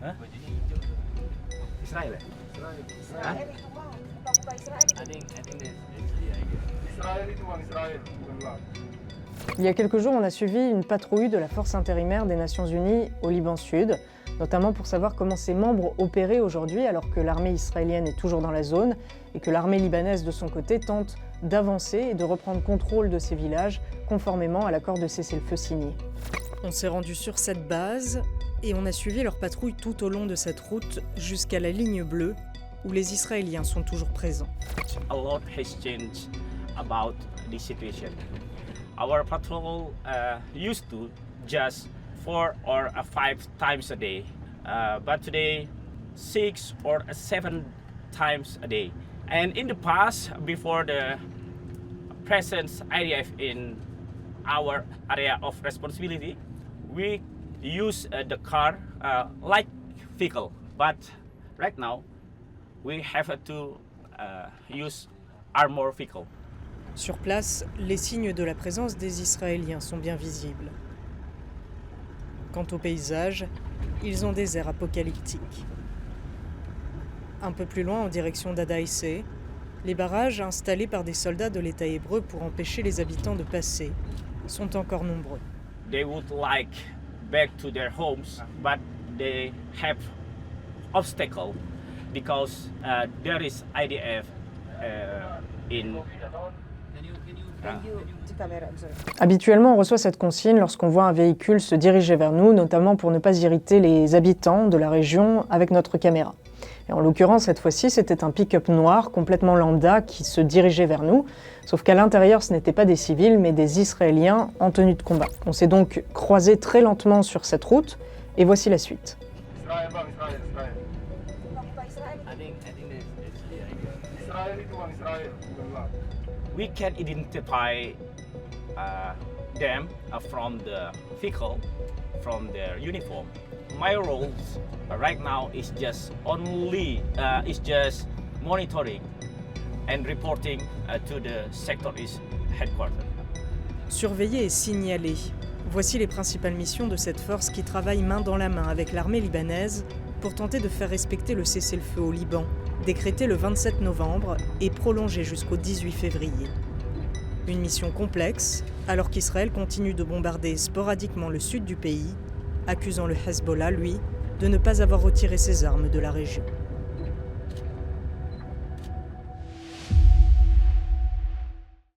Hah? Israel ya? Hah? I think Israël itu bang, Israël, bukan Irak. Il y a quelques jours, on a suivi une patrouille de la force intérimaire des Nations Unies au Liban Sud, notamment pour savoir comment ses membres opéraient aujourd'hui alors que l'armée israélienne est toujours dans la zone et que l'armée libanaise de son côté tente d'avancer et de reprendre contrôle de ces villages conformément à l'accord de cessez-le-feu signé. On s'est rendu sur cette base et on a suivi leur patrouille tout au long de cette route jusqu'à la ligne bleue où les Israéliens sont toujours présents. a lot has changed about this situation. Our patrol used to just 4 or 5 times a day, but today 6 or 7 times a day. And in the past, before the presence IDF in our area of responsibility, we use the car like vehicle. But right now, we have to use armor vehicle. Sur place, les signes de la présence des Israéliens sont bien visibles. Quant au paysage, ils ont des airs apocalyptiques. Un peu plus loin, en direction d'Adaïsé, les barrages installés par des soldats de l'État hébreu pour empêcher les habitants de passer sont encore nombreux. They would like back to their homes, but they have obstacle because there is IDF in. Habituellement, on reçoit cette consigne lorsqu'on voit un véhicule se diriger vers nous, notamment pour ne pas irriter les habitants de la région avec notre caméra. Et en l'occurrence, cette fois-ci, c'était un pick-up noir complètement lambda qui se dirigeait vers nous, sauf qu'à l'intérieur, ce n'étaient pas des civils, mais des Israéliens en tenue de combat. On s'est donc croisés très lentement sur cette route, et voici la suite. Israel bang, Israel, Israel. I think Israel itu bang, Israel, bukan Irak. we can identify them from the vehicle, from their uniform. My role right now is just monitoring and reporting to the Sector East headquarters. Surveiller et signaler. Voici les principales missions de cette force qui travaille main dans la main avec l'armée libanaise pour tenter de faire respecter le cessez-le-feu au Liban, décrété le 27 novembre et prolongé jusqu'au 18 février. Une mission complexe, alors qu'Israël continue de bombarder sporadiquement le sud du pays, accusant le Hezbollah, lui, de ne pas avoir retiré ses armes de la région.